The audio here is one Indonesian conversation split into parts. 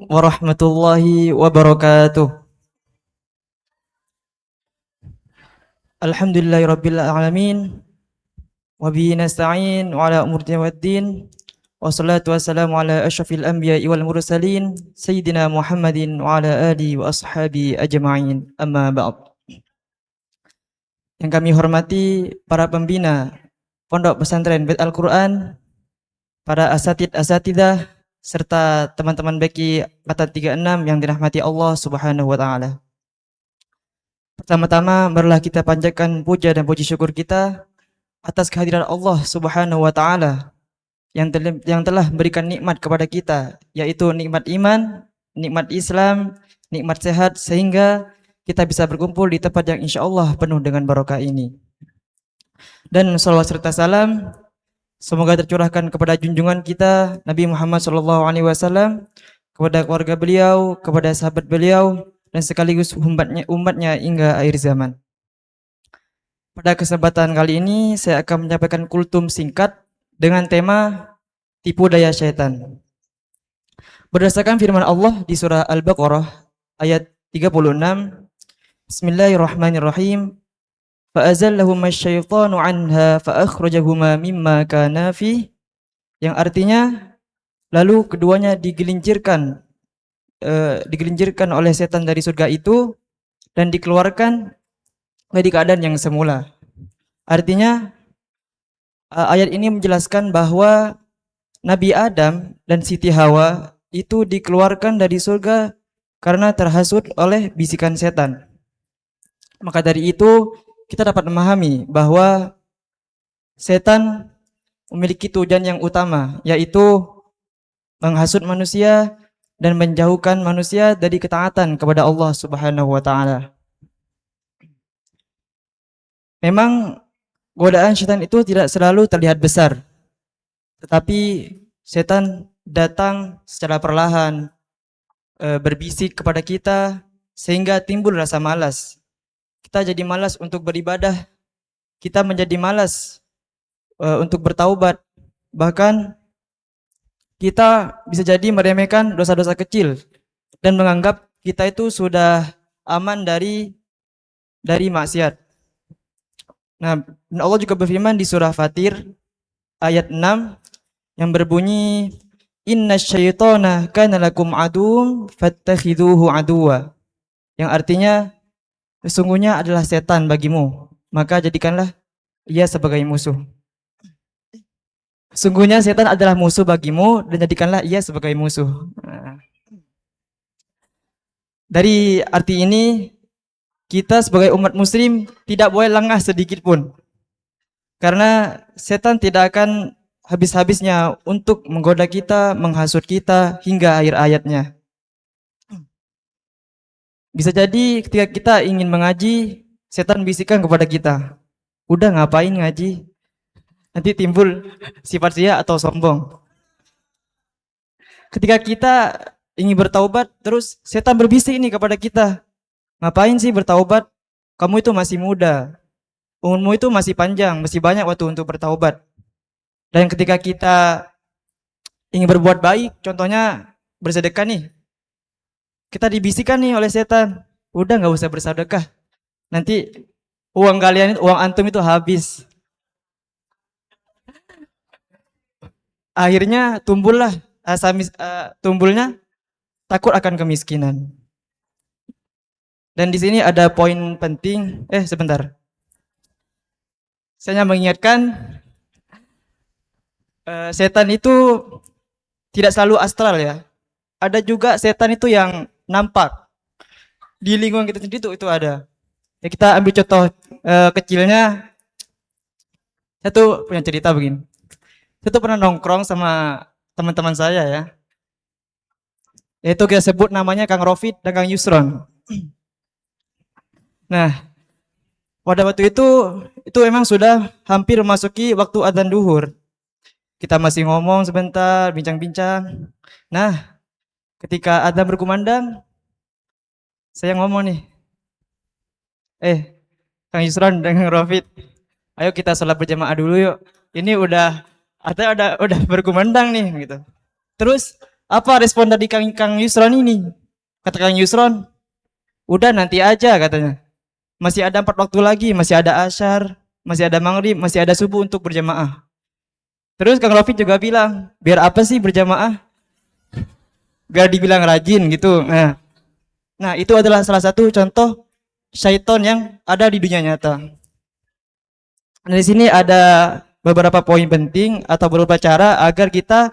warahmatullahi wabarakatuh. Alhamdulillahirabbil alamin wa bihi nasta'in wa ala umuri waddin. Wassalatu wassalamu ala asyrafil anbiya'i wal mursalin sayyidina Muhammadin wa ala alihi wa ashabi ajma'in. Amma ba'd. Yang kami hormati para pembina Pondok Pesantren Bait Al-Qur'an, para asatidzah serta teman-teman BEKI angkatan 36 yang dirahmati Allah Subhanahu wa taala. Pertama-tama marilah kita panjatkan puja dan puji syukur kita atas kehadiran Allah Subhanahu wa taala yang telah memberikan nikmat kepada kita, yaitu nikmat iman, nikmat Islam, nikmat sehat, sehingga kita bisa berkumpul di tempat yang insyaallah penuh dengan barokah ini. Dan salawat serta salam semoga tercurahkan kepada junjungan kita Nabi Muhammad SAW, kepada keluarga beliau, kepada sahabat beliau, dan sekaligus umatnya hingga akhir zaman. Pada kesempatan kali ini saya akan menyampaikan kultum singkat dengan tema tipu daya syaitan. Berdasarkan firman Allah di surah Al-Baqarah ayat 36, Bismillahirrahmanirrahim. Fa'azallahuma asyaitanu anha fa'akhrajahuma mimma kana fi, yang artinya lalu keduanya digelincirkan oleh setan dari surga itu dan dikeluarkan dari keadaan yang semula. Artinya ayat ini menjelaskan bahwa Nabi Adam dan Siti Hawa itu dikeluarkan dari surga karena terhasut oleh bisikan setan. Maka dari itu kita dapat memahami bahwa setan memiliki tujuan yang utama, yaitu menghasut manusia dan menjauhkan manusia dari ketaatan kepada Allah Subhanahu wa taala. Memang godaan setan itu tidak selalu terlihat besar, tetapi setan datang secara perlahan, berbisik kepada kita sehingga timbul rasa malas. Kita jadi malas untuk beribadah, kita menjadi malas untuk bertaubat, bahkan kita bisa jadi meremehkan dosa-dosa kecil dan menganggap kita itu sudah aman dari maksiat. Nah, Allah juga berfirman di surah Fatir ayat 6 yang berbunyi, Innasyaitana kana lakum aduwwun fattakhidhuhu aduwwa, yang artinya sesungguhnya adalah setan bagimu, maka jadikanlah ia sebagai musuh. Sungguhnya setan adalah musuh bagimu dan jadikanlah ia sebagai musuh. Dari arti ini, kita sebagai umat muslim tidak boleh lengah sedikit pun, karena setan tidak akan habis-habisnya untuk menggoda kita, menghasut kita hingga akhir ayatnya. Bisa jadi ketika kita ingin mengaji, setan bisikan kepada kita, udah ngapain ngaji? Nanti timbul sifat ria atau sombong. Ketika kita ingin bertaubat, terus setan berbisik ini kepada kita, ngapain sih bertaubat? Kamu itu masih muda, umurmu itu masih panjang, masih banyak waktu untuk bertaubat. Dan ketika kita ingin berbuat baik, contohnya bersedekah nih, kita dibisikkan nih oleh setan, udah nggak usah bersedekah, nanti uang kalian, uang antum itu habis. Akhirnya tumbulnya takut akan kemiskinan. Dan di sini ada poin penting. Sebentar. Saya mengingatkan setan itu tidak selalu astral ya. Ada juga setan itu yang nampak di lingkungan kita sendiri itu ada. Ya, kita ambil contoh kecilnya. Saya tuh punya cerita begini. Saya tuh pernah nongkrong sama teman-teman saya ya. Yaitu kita sebut namanya Kang Rofid dan Kang Yusron. Nah, pada waktu itu emang sudah hampir memasuki waktu adzan duhur. Kita masih ngomong sebentar, bincang-bincang. Nah, ketika adzan berkumandang, saya ngomong nih, Kang Yusron dan Kang Rofid, ayo kita sholat berjamaah dulu yuk. Ini udah berkumandang nih gitu. Terus Apa respon dari Kang Yusron ini? Kata Kang Yusron, udah nanti aja katanya. Masih ada 4 waktu lagi, masih ada asyar, masih ada maghrib, masih ada subuh untuk berjamaah. Terus Kang Rofik juga bilang, biar apa sih berjamaah? Biar dibilang rajin gitu. Nah, itu adalah salah satu contoh syaiton yang ada di dunia nyata. Nah, di sini ada beberapa poin penting atau beberapa cara agar kita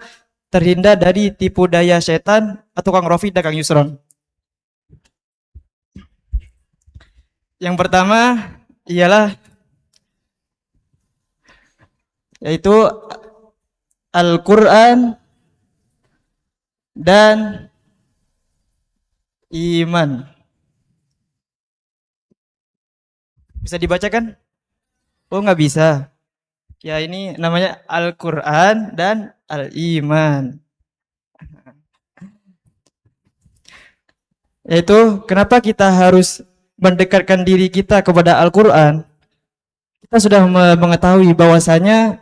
terhindar dari tipu daya setan atau Kang Rofik dan Kang Yusron. Yang pertama ialah yaitu Al-Quran dan iman. Bisa dibacakan? Oh, nggak bisa. Ya, ini namanya Al-Quran dan Al-Iman. Yaitu kenapa kita harus mendekatkan diri kita kepada Al-Quran? Kita sudah mengetahui bahwasanya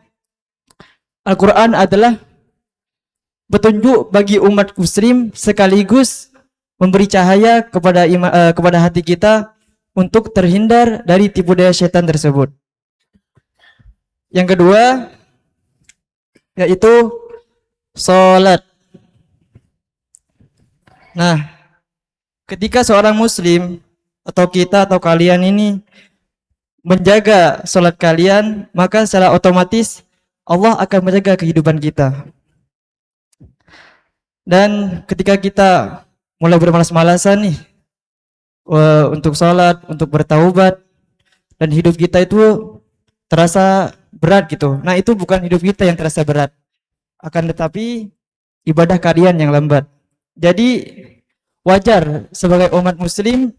Al-Quran adalah petunjuk bagi umat muslim sekaligus memberi cahaya kepada hati kita untuk terhindar dari tipu daya setan tersebut. Yang kedua yaitu salat. Nah, ketika seorang muslim atau kita atau kalian ini menjaga salat kalian, maka secara otomatis Allah akan menjaga kehidupan kita. Dan ketika kita mulai bermalas-malasan nih untuk sholat, untuk bertaubat, dan hidup kita itu terasa berat gitu. Nah, itu bukan hidup kita yang terasa berat, akan tetapi ibadah kalian yang lambat. Jadi wajar sebagai umat muslim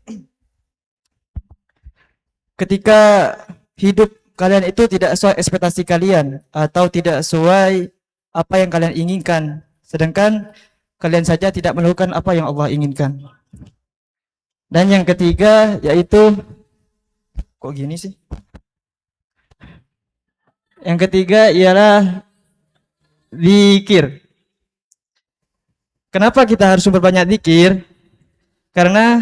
ketika hidup kalian itu tidak sesuai ekspektasi kalian atau tidak sesuai apa yang kalian inginkan, sedangkan kalian saja tidak melakukan apa yang Allah inginkan. Dan yang ketiga yaitu, kok gini sih? Yang ketiga ialah zikir. Kenapa kita harus memperbanyak zikir? Karena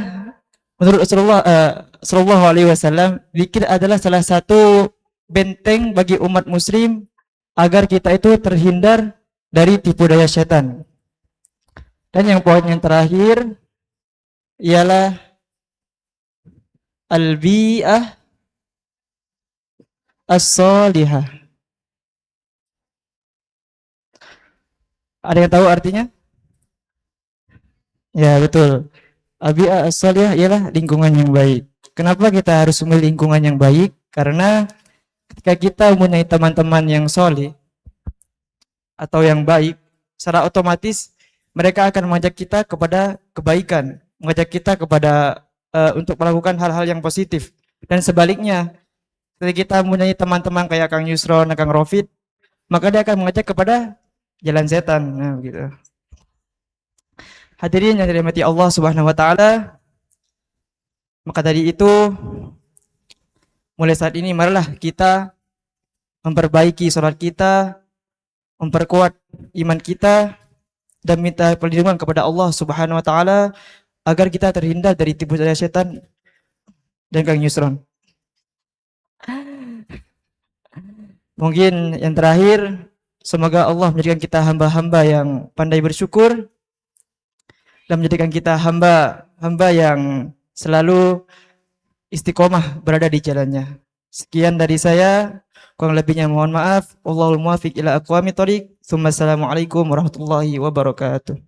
menurut Sallallahu Alaihi Wasallam, zikir adalah salah satu benteng bagi umat muslim agar kita itu terhindar dari tipu daya setan. Dan yang poin yang terakhir ialah al-bi'ah as-salihah. Ada yang tahu artinya? Ya, betul. Al-bi'ah as-salihah ialah lingkungan yang baik. Kenapa kita harus memilih lingkungan yang baik? Karena ketika kita mempunyai teman-teman yang soleh atau yang baik, secara otomatis mereka akan mengajak kita kepada kebaikan, mengajak kita kepada untuk melakukan hal-hal yang positif. Dan sebaliknya, ketika kita mempunyai teman-teman kayak Kang Yusron dan Kang Rofid, maka dia akan mengajak kepada jalan setan. Nah, begitu. Hadirin yang dirahmati Allah Subhanahu wa taala, maka dari itu mulai saat ini marilah kita memperbaiki salat kita, memperkuat iman kita, dan minta perlindungan kepada Allah Subhanahu wa taala agar kita terhindar dari tipu daya setan dan Kang Yusron. Mungkin yang terakhir, semoga Allah menjadikan kita hamba-hamba yang pandai bersyukur dan menjadikan kita hamba-hamba yang selalu istiqomah berada di jalannya. Sekian dari saya, kurang lebihnya mohon maaf. Wallahul muwaffiq ila aqwamit thoriq. Assalamualaikum warahmatullahi wabarakatuh.